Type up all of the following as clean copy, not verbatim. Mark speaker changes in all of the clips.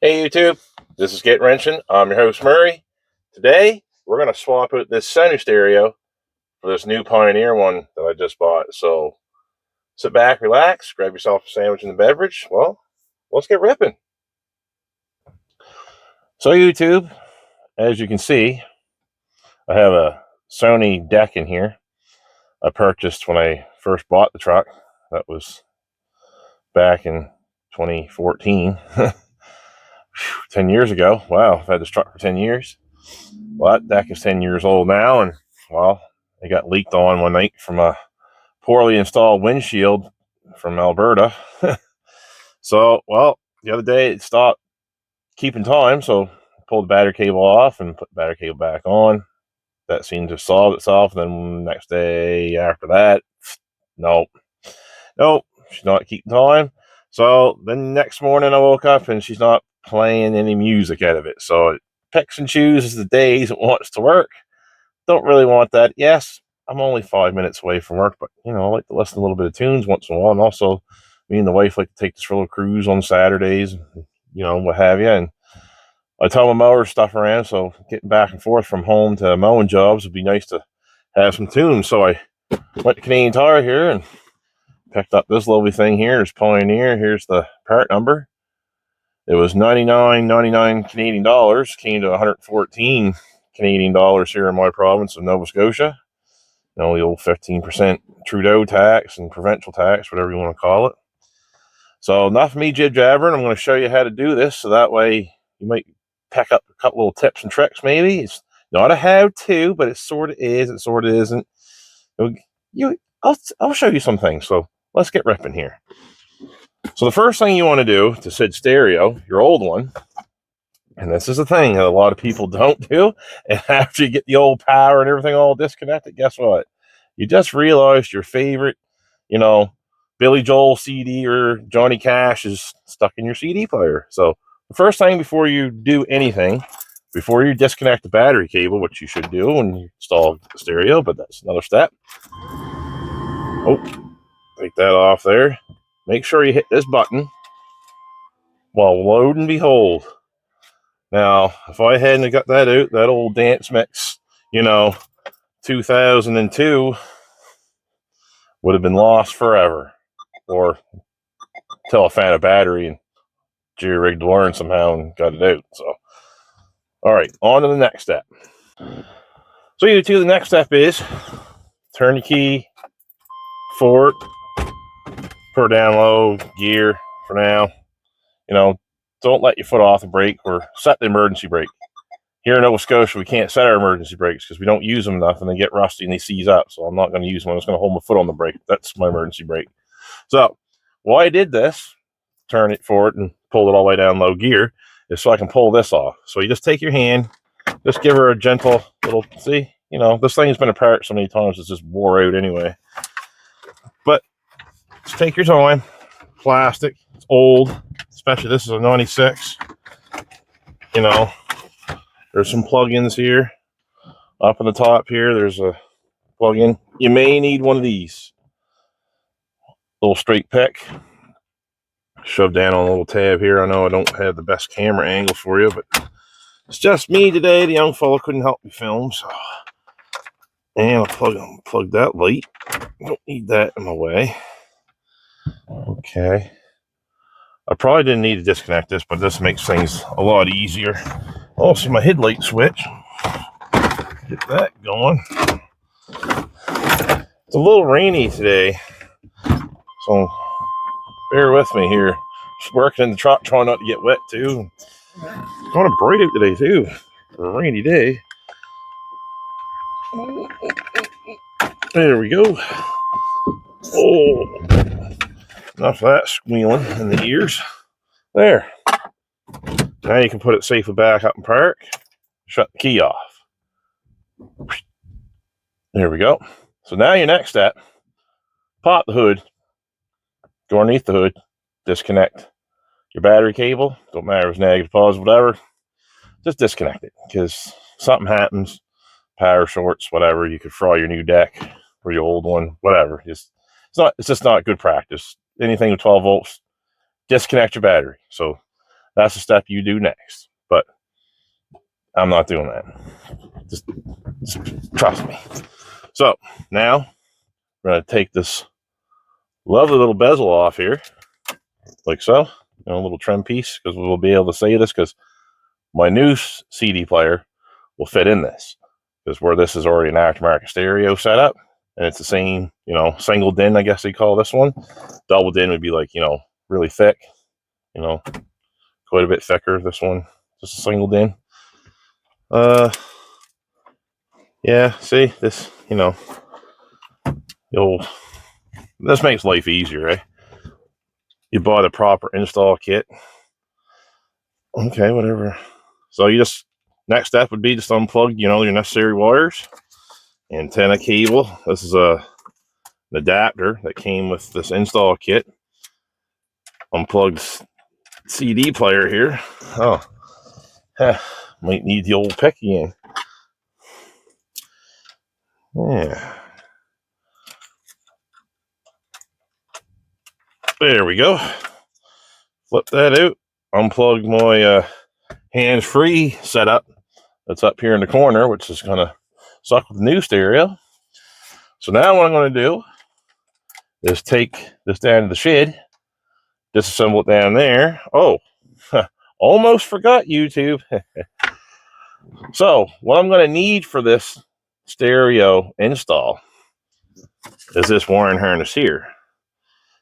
Speaker 1: Hey YouTube, this is Get Wrenching. I'm your host Murray. Today we're going to swap out this center stereo for this new Pioneer one that I just bought. So sit back, relax, grab yourself a sandwich and a beverage. Well, let's get ripping. So YouTube, as you can see, I have a Sony deck in here I purchased when I first bought the truck. That was back in 2014. 10 years ago. Wow, I've had this truck for 10 years. Well, that deck is 10 years old now, and well, it got leaked on one night from a poorly installed windshield from Alberta. So, well, the other day it stopped keeping time, so I pulled the battery cable off and put the battery cable back on. That seemed to solve itself. And then the next day after that, nope, she's not keeping time. So then next morning I woke up and she's not playing any music out of it. So it picks and chooses the days it wants to work. Don't really want that. Yes, I'm only 5 minutes away from work, but I like to listen to a little bit of tunes once in a while. And also, me and the wife like to take this for a little cruise on Saturdays, what have you. And I tow my mower stuff around, so getting back and forth from home to mowing jobs would be nice to have some tunes. So I went to Canadian Tire here and picked up this lovely thing here. It's Pioneer. Here's the part number. It was $99.99 Canadian dollars, came to 114 Canadian dollars here in my province of Nova Scotia. The old 15% Trudeau tax and provincial tax, whatever you want to call it. So enough of me jib-jabbering. I'm going to show you how to do this, so that way you might pick up a couple little tips and tricks maybe. It's not a how-to, but it sort of is, it sort of isn't. I'll show you some things, so let's get ripping here. So the first thing you want to do to sit stereo, your old one, and this is the thing that a lot of people don't do, and after you get the old power and everything all disconnected, guess what? You just realized your favorite, Billy Joel CD or Johnny Cash is stuck in your CD player. So the first thing before you do anything, before you disconnect the battery cable, which you should do when you install the stereo, but that's another step. Oh, take that off there. Make sure you hit this button. Well, lo and behold. Now, if I hadn't got that out, that old dance mix, 2002 would have been lost forever. Or till I found a battery and jerry-rigged the wiring somehow and got it out. So, all right, on to the next step. So the next step is turn the key forward, put her down low, gear for now. Don't let your foot off the brake or set the emergency brake. Here in Nova Scotia, we can't set our emergency brakes because we don't use them enough and they get rusty and they seize up. So I'm not going to use them. I'm just going to hold my foot on the brake. That's my emergency brake. So why I did this, turn it forward and pull it all the way down low gear, is so I can pull this off. So you just take your hand, just give her a gentle little, see, this thing's been apart so many times it's just wore out anyway. But just take your time. Plastic, it's old, especially this is a 96. There's some plug-ins here. Up on the top here, there's a plug-in. You may need one of these. Little straight pick. Shoved down on a little tab here. I know I don't have the best camera angle for you, but it's just me today. The young fella couldn't help me film, so. And I'll plug that light. Don't need that in my way. Okay. I probably didn't need to disconnect this, but this makes things a lot easier. Also, my headlight switch. Get that going. It's a little rainy today, so bear with me here. Just working in the truck, trying not to get wet too. It's kind of bright out today too, for a rainy day. There we go. Oh, enough of that squealing in the ears. There. Now you can put it safely back up in park. Shut the key off. There we go. So now your next step, pop the hood, go underneath the hood, disconnect your battery cable. Don't matter if it's negative, positive, whatever. Just disconnect it, because something happens, power shorts, whatever. You could fry your new deck or your old one, whatever. It's just not good practice. Anything with 12 volts, disconnect your battery. So that's the step you do next. But I'm not doing that. Just trust me. So now we're going to take this lovely little bezel off here, like so. You know, a little trim piece, because we'll be able to say this, because my new CD player will fit in this, because where this is already an aftermarket stereo setup, and it's the same, you know, single din, I guess they call this one. Double din would be like, you know, really thick, you know, quite a bit thicker. This one, just a single din. Yeah, see, this, you know, this makes life easier, eh? You buy the proper install kit. Okay, whatever. So you just, next step would be just unplug, you know, your necessary wires. Antenna cable. This is an adapter that came with this install kit. Unplugged CD player here. Oh, might need the old pick again. Yeah. There we go. Flip that out. Unplug my hands-free setup that's up here in the corner, which is going to suck with the new stereo. So now what I'm going to do is take this down to the shed, disassemble it down there. Oh, almost forgot YouTube. So what I'm going to need for this stereo install is this wiring harness here.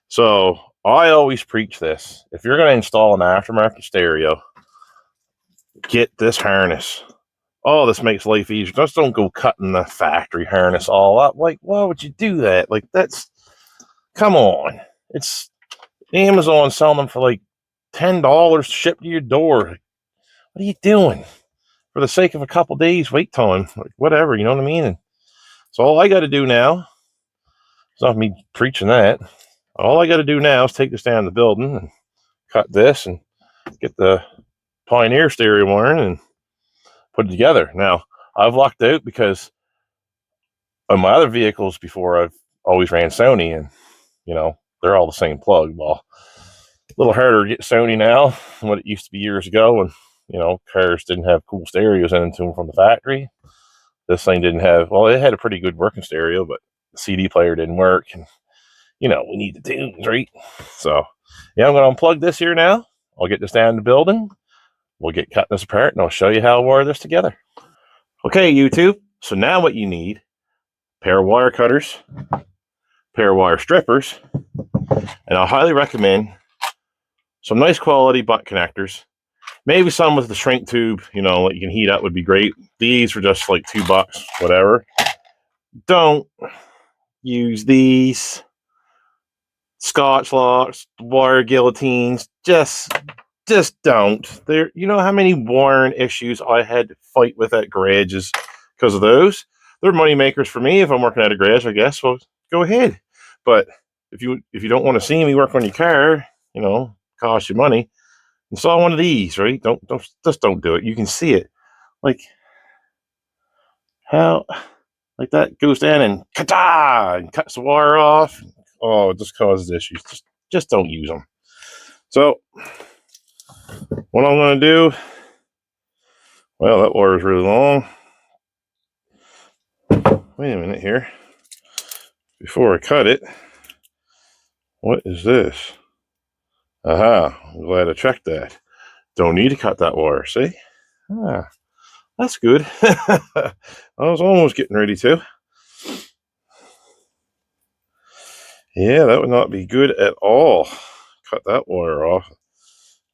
Speaker 1: So I always preach this. If you're going to install an aftermarket stereo, get this harness. Oh, this makes life easier. Just don't go cutting the factory harness all up. Like, why would you do that? Like, that's, come on. It's Amazon selling them for like $10 shipped to your door. What are you doing? For the sake of a couple days wait time, like whatever, you know what I mean? And so all I got to do now, it's not me preaching that. All I got to do now is take this down to the building and cut this and get the Pioneer stereo wiring and put it together. Now, I've lucked out because on my other vehicles before, I've always ran Sony, and, you know, they're all the same plug. Well, a little harder to get Sony now than what it used to be years ago when, you know, cars didn't have cool stereos in them from the factory. This thing didn't have, well, it had a pretty good working stereo, but the CD player didn't work. And, you know, we need the tunes, right? So, yeah, I'm going to unplug this here now. I'll get this down in the building. We'll get cutting this apart, and I'll show you how to wire this together. Okay, YouTube. So now what you need, pair of wire cutters, pair of wire strippers, and I'll highly recommend some nice quality butt connectors. Maybe some with the shrink tube, you know, that you can heat up would be great. These are just like $2, whatever. Don't use these Scotch locks, wire guillotines. Just don't. There, you know how many wiring issues I had to fight with at garages because of those. They're money makers for me if I'm working at a garage, I guess. Well, go ahead. But if you don't want to see me work on your car, you know, cost you money, install one of these, right? Don't do it. You can see it, like how, like that goes down and kata and cuts the wire off. Oh, it just causes issues. Just don't use them. So what I'm going to do, well, that wire is really long. Wait a minute here. Before I cut it, what is this? Aha, I'm glad I checked that. Don't need to cut that wire, see? Ah, that's good. I was almost getting ready to. Yeah, that would not be good at all. Cut that wire off.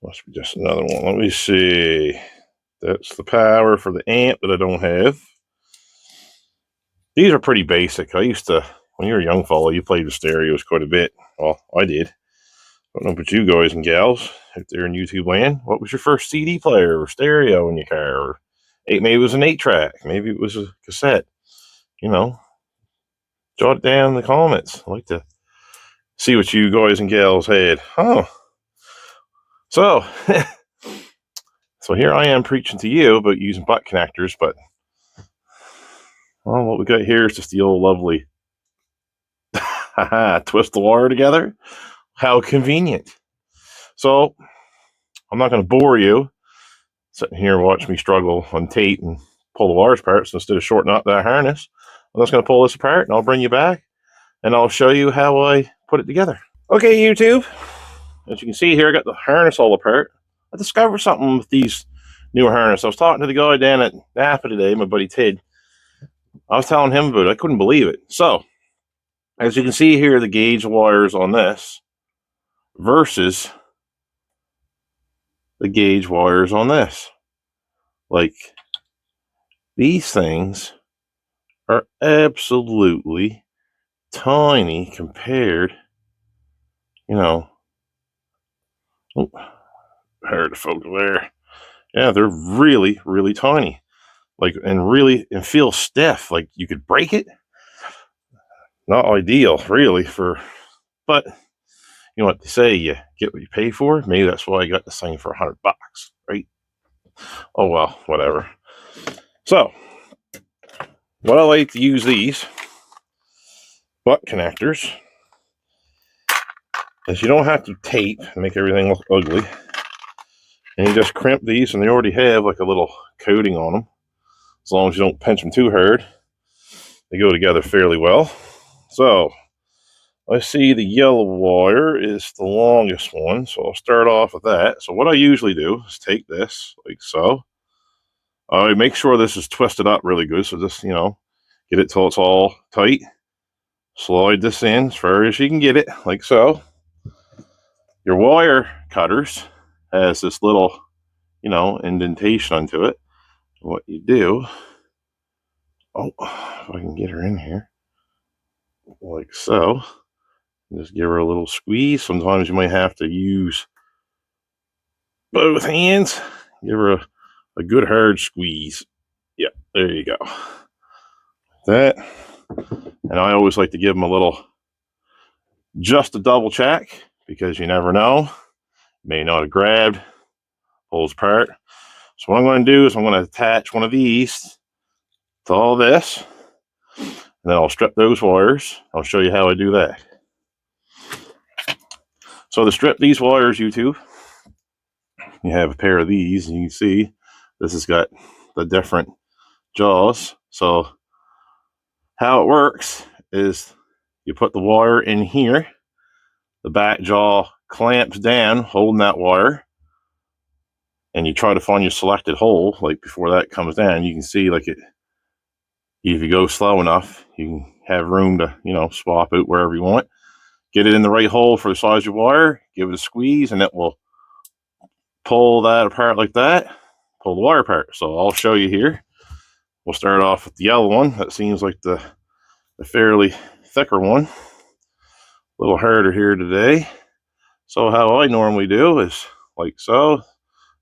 Speaker 1: Must be just another one. Let me see. That's the power for the amp that I don't have. These are pretty basic. I used to, when you were a young fellow, you played with stereos quite a bit. Well, I did. I don't know about you guys and gals out there in YouTube land. What was your first CD player or stereo in your car? Or maybe it was an 8-track. Maybe it was a cassette. You know, jot it down in the comments. I like to see what you guys and gals had. Oh, so so here I am preaching to you about using butt connectors, but well, what we got here is just the old lovely twist the wire together. How convenient. So I'm not going to bore you sitting here and watch me struggle on tape and pull the wires apart. So instead of shorting out that harness, I'm just going to pull this apart and I'll bring you back and I'll show you how I put it together. Okay, YouTube, as you can see here, I got the harness all apart. I discovered something with these new harness. I was talking to the guy down at Napa today, my buddy Ted. I was telling him about it. I couldn't believe it. So, as you can see here, the gauge wires on this versus the gauge wires on this. Like, these things are absolutely tiny compared, you know. Oh, heard the folks there. Yeah, they're really, really tiny. Like, and feel stiff. Like you could break it. Not ideal, really, but you know what they say, you get what you pay for. Maybe that's why I got this thing for $100, right? Oh well, whatever. So, what I like to use these butt connectors is you don't have to tape and make everything look ugly. And you just crimp these, and they already have like a little coating on them. As long as you don't pinch them too hard, they go together fairly well. So, I see the yellow wire is the longest one, so I'll start off with that. So what I usually do is take this, like so. I make sure this is twisted up really good, so just, you know, get it till it's all tight. Slide this in as far as you can get it, like so. Your wire cutters has this little, you know, indentation onto it. What you do, oh, if I can get her in here, like so. Just give her a little squeeze. Sometimes you might have to use both hands. Give her a good hard squeeze. Yep, there you go. That. And I always like to give them a little, just a double check, because you never know. May not have grabbed, pulls apart. So what I'm going to do is I'm going to attach one of these to all this. And then I'll strip those wires. I'll show you how I do that. So to strip these wires, YouTube, you have a pair of these, and you can see this has got the different jaws. So how it works is you put the wire in here, the back jaw clamps down holding that wire, and you try to find your selected hole. Like before that comes down, you can see like it, if you go slow enough, you can have room to, you know, swap out wherever you want. Get it in the right hole for the size of your wire, give it a squeeze, and it will pull that apart like that, pull the wire apart. So I'll show you here. We'll start off with the yellow one. That seems like the fairly thicker one. A little harder here today. So how I normally do is like so.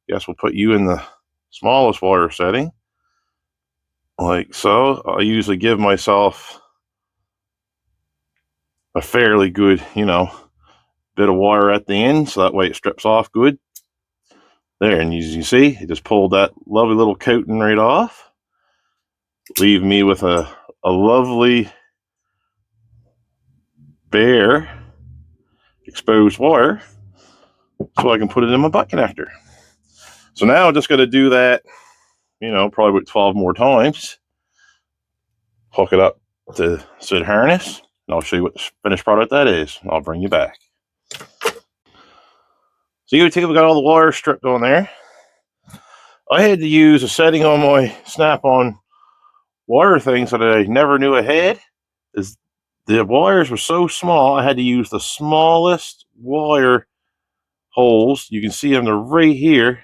Speaker 1: Guess we'll put you in the smallest wire setting. Like so. I usually give myself a fairly good, you know, bit of wire at the end, so that way it strips off good. There, and as you see, it just pulled that lovely little coating right off. Leave me with a lovely bare exposed wire, so I can put it in my butt connector. So now I'm just going to do that, you know, probably about 12 more times. Hook it up to said harness, and I'll show you what the finished product that is. I'll bring you back. So you take, we got all the wires stripped on there. I had to use a setting on my snap-on wire things that I never knew I had. Is the wires were so small, I had to use the smallest wire holes. You can see them, they're right here.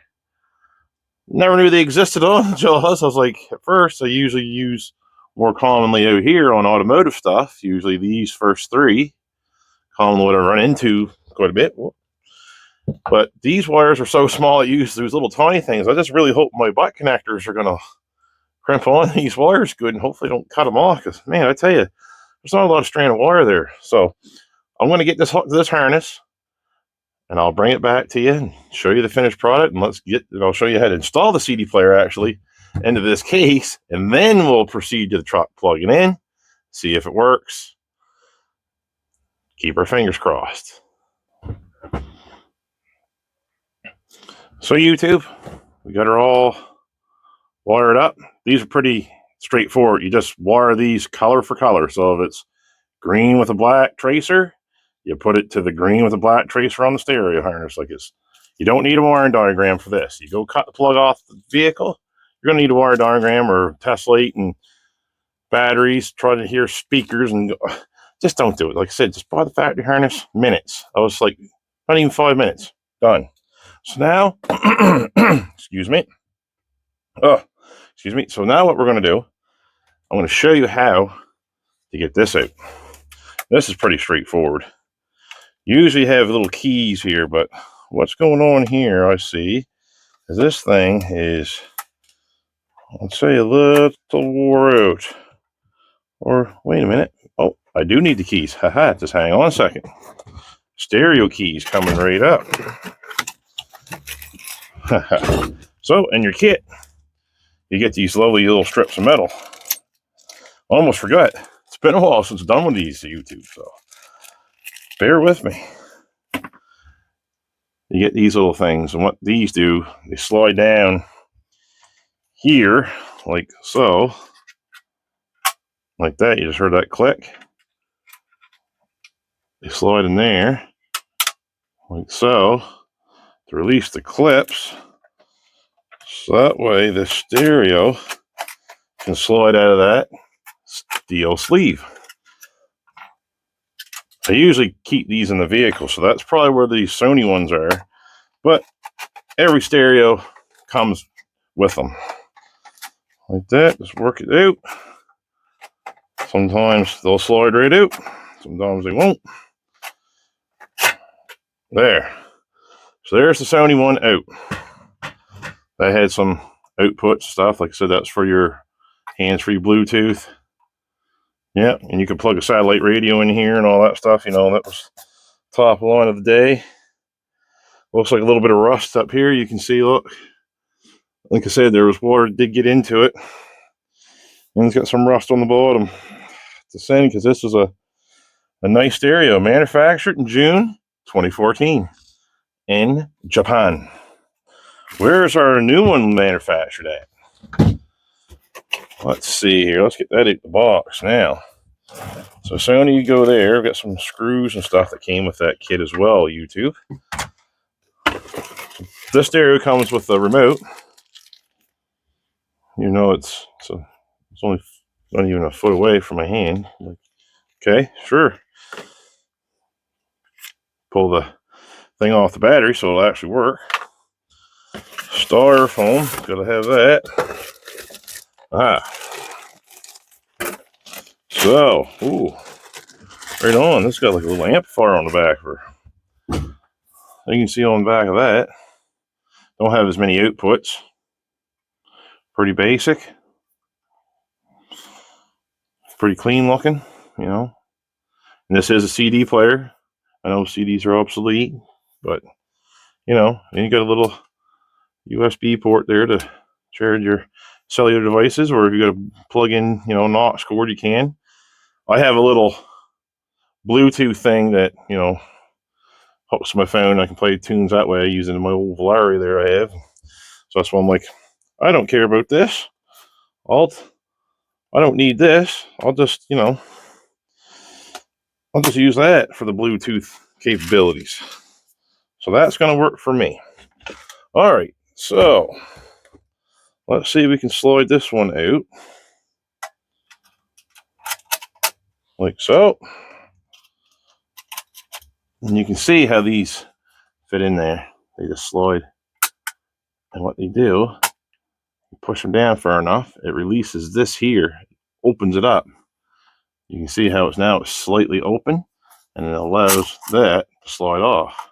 Speaker 1: Never knew they existed on the jaws. I was like, at first, I usually use more commonly out here on automotive stuff. Usually these first three, commonly what I run into quite a bit. But these wires are so small, I use those little tiny things. I just really hope my butt connectors are going to crimp on these wires good and hopefully don't cut them off. Because, man, I tell you, there's not a lot of strand of wire there. So I'm going to get this harness, and I'll bring it back to you and show you the finished product. And I'll show you how to install the CD player actually into this case, and then we'll proceed to the truck plugging in, see if it works. Keep our fingers crossed. So YouTube, we got her all wired up. These are pretty straightforward. You just wire these color for color. So if it's green with a black tracer, you put it to the green with a black tracer on the stereo harness. Like it's, you don't need a wiring diagram for this. You go cut the plug off the vehicle, you're gonna need a wire diagram or tessellate and batteries, try to hear speakers, and go, just don't do it. Like I said, just buy the factory harness, minutes. I was like, not even 5 minutes, done. So now, excuse me. Oh, excuse me. So now what we're gonna do, I'm gonna show you how to get this out. This is pretty straightforward. Usually have little keys here, but what's going on here, I see, is this thing is, let's say, a little wore out. Or, wait a minute. Oh, I do need the keys. Haha, just hang on a second. Stereo keys coming right up. So, in your kit, you get these lovely little strips of metal. Almost forgot. It's been a while since I've done one of these to YouTube, so bear with me. You get these little things, and what these do, they slide down here, like so. Like that, you just heard that click. They slide in there, like so, to release the clips. So that way the stereo can slide out of that steel sleeve. I usually keep these in the vehicle, so that's probably where these Sony ones are. But every stereo comes with them. Like that, just work it out. Sometimes they'll slide right out, sometimes they won't. There. So there's the Sony one out. That had some output stuff. Like I said, that's for your hands-free Bluetooth. Yeah, and you can plug a satellite radio in here and all that stuff. You know, that was top line of the day. Looks like a little bit of rust up here. You can see, look. Like I said, there was water that did get into it. And it's got some rust on the bottom. It's a shame because this is a nice stereo manufactured in June 2014 in Japan. Where's our new one manufactured at? Let's see here. Let's get that out the box now. So Sony, you go there. I've got some screws and stuff that came with that kit as well, YouTube. This stereo comes with the remote. You know, it's only not even a foot away from my hand. Like, okay, sure. Pull the thing off the battery so it'll actually work. Styrofoam, gotta have that. So, ooh, right on. This got like a little amplifier on the back of her. You can see on the back of that. Don't have as many outputs. Pretty basic. Pretty clean looking, you know. And this is a CD player. I know CDs are obsolete, but you know, and you got a little USB port there to charge your cellular devices, or if you got to plug in, you know, an aux cord, you can. I have a little Bluetooth thing that, you know, hooks to my phone. I can play tunes that way using my old Valari there I have. So that's why I'm like, I don't care about this. I don't need this. I'll just, you know, I'll just use that for the Bluetooth capabilities. So that's going to work for me. All right, so let's see if we can slide this one out. Like so. And you can see how these fit in there. They just slide. And what they do, you push them down far enough, it releases this here, opens it up. You can see how it's slightly open, and it allows that to slide off.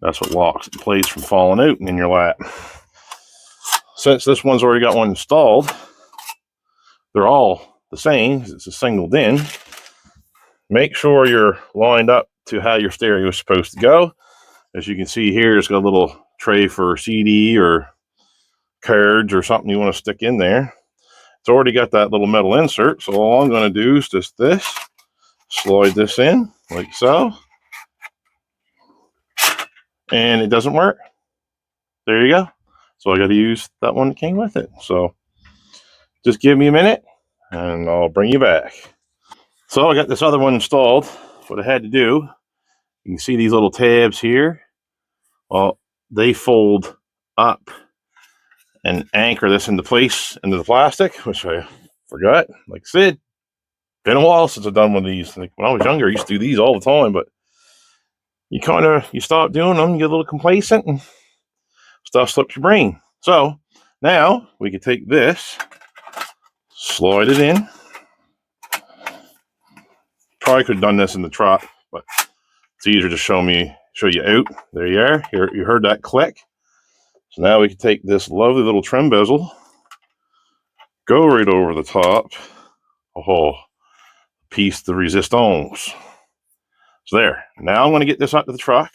Speaker 1: That's what locks it in place from falling out in your lap. Since this one's already got one installed, they're all the same. It's a single DIN. Make sure you're lined up to how your stereo is supposed to go. As you can see here, it's got a little tray for CD or cards or something you want to stick in there. It's already got that little metal insert, so all I'm going to do is just this. Slide this in, like so. And it doesn't work. there you go. So I got to use that one that came with it. So just give me a minute and I'll bring you back. So I got this other one installed. What I had to do, you can see these little tabs here. Well, they fold up and anchor this into place into the plastic, which I forgot. Like I said, been a while since I've done one of these. Like when I was younger, I used to do these all the time, but you stop doing them, you get a little complacent, and stuff slips your brain. So now we can take this, slide it in. Probably could have done this in the truck, but it's easier to show you out. There you are. Here, you heard that click. So now we can take this lovely little trim bezel, go right over the top. Oh, piece de resistance. So there. Now I'm going to get this out to the truck,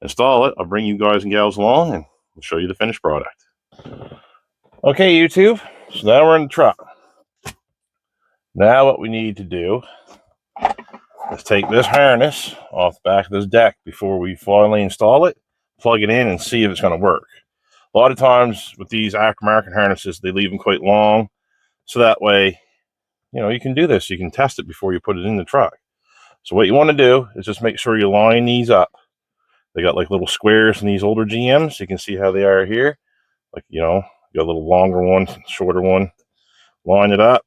Speaker 1: install it. I'll bring you guys and gals along and I'll show you the finished product. Okay, YouTube. So now we're in the truck. Now what we need to do is take this harness off the back of this deck before we finally install it, plug it in, and see if it's going to work. A lot of times with these aftermarket harnesses, they leave them quite long, so that way, you can do this. You can test it before you put it in the truck. So what you want to do is just make sure you line these up. They got like little squares in these older GMs. You can see how they are here. Like, you got a little longer one, shorter one. Line it up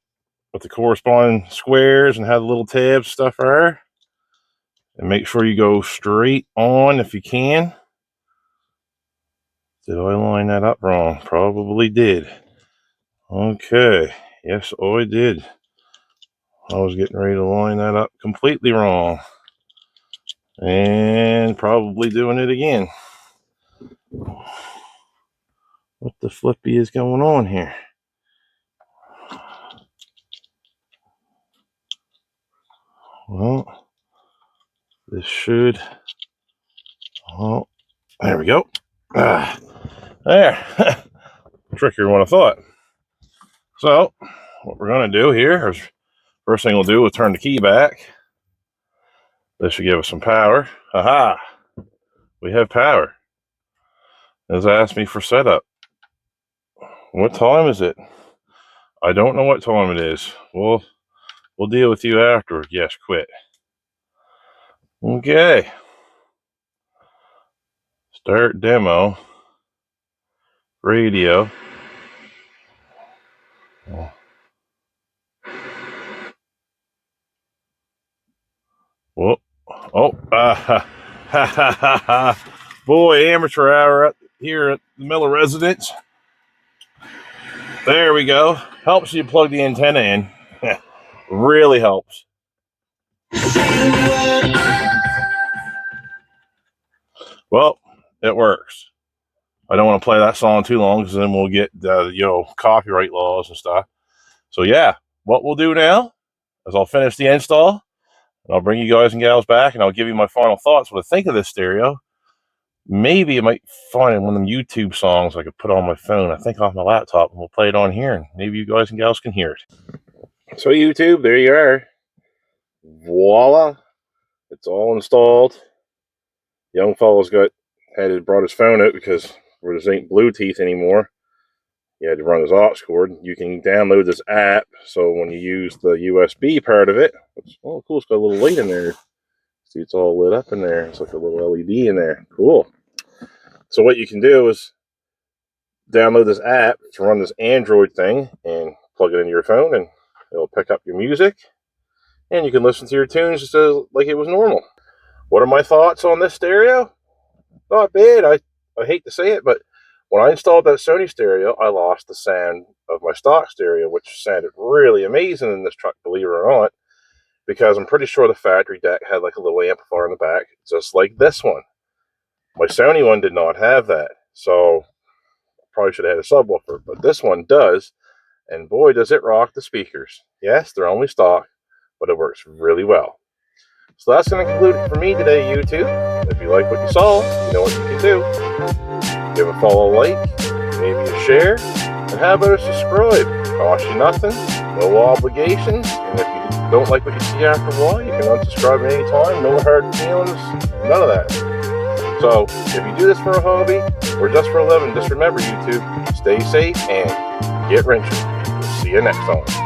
Speaker 1: with the corresponding squares and how the little tabs stuff are. And make sure you go straight on if you can. Did I line that up wrong? Probably did. Okay. Yes, I did. I was getting ready to line that up completely wrong. And probably doing it again. What the flippy is going on here? Well, this should... Oh, there we go. There. Trickier than I thought. So, what we're going to do here is, first thing we'll do is turn the key back. This should give us some power. Aha! We have power. It's asked me for setup. What time is it? I don't know what time it is. We'll deal with you afterward. Yes, quit. Okay. Start demo. Radio. Whoa. Oh. Boy, amateur hour here at the Miller residence. There we go. Helps you plug the antenna in. Really helps. Well, it works. I don't want to play that song too long because then we'll get copyright laws and stuff. So yeah, what we'll do now is I'll finish the install and I'll bring you guys and gals back and I'll give you my final thoughts what I think of this stereo. Maybe I might find one of them YouTube songs I could put on my phone, I think off my laptop, and we'll play it on here and maybe you guys and gals can hear it. So YouTube, there you are. Voila. It's all installed. Young fella's brought his phone out because there ain't Bluetooth anymore. He had to run his aux cord. You can download this app, so when you use the USB part of it, oh cool, it's got a little light in there. See, it's all lit up in there. It's like a little LED in there. Cool. So what you can do is download this app to run this Android thing and plug it into your phone, and it'll pick up your music, and you can listen to your tunes just like it was normal. What are my thoughts on this stereo? Not bad. I hate to say it, but when I installed that Sony stereo, I lost the sound of my stock stereo, which sounded really amazing in this truck, believe it or not, because I'm pretty sure the factory deck had like a little amplifier in the back, just like this one. My Sony one did not have that, so I probably should have had a subwoofer, but this one does, and boy, does it rock the speakers. Yes, they're only stock, but it works really well. So that's going to conclude it for me today, YouTube. If you like what you saw, you know what you can do. Give a follow, like, maybe a share, and how about a subscribe? Cost you nothing, no obligations, and if you don't like what you see after a while, you can unsubscribe at any time, no hard feelings, none of that. So if you do this for a hobby or just for a living, just remember, YouTube, stay safe and get wrenching. See you next time.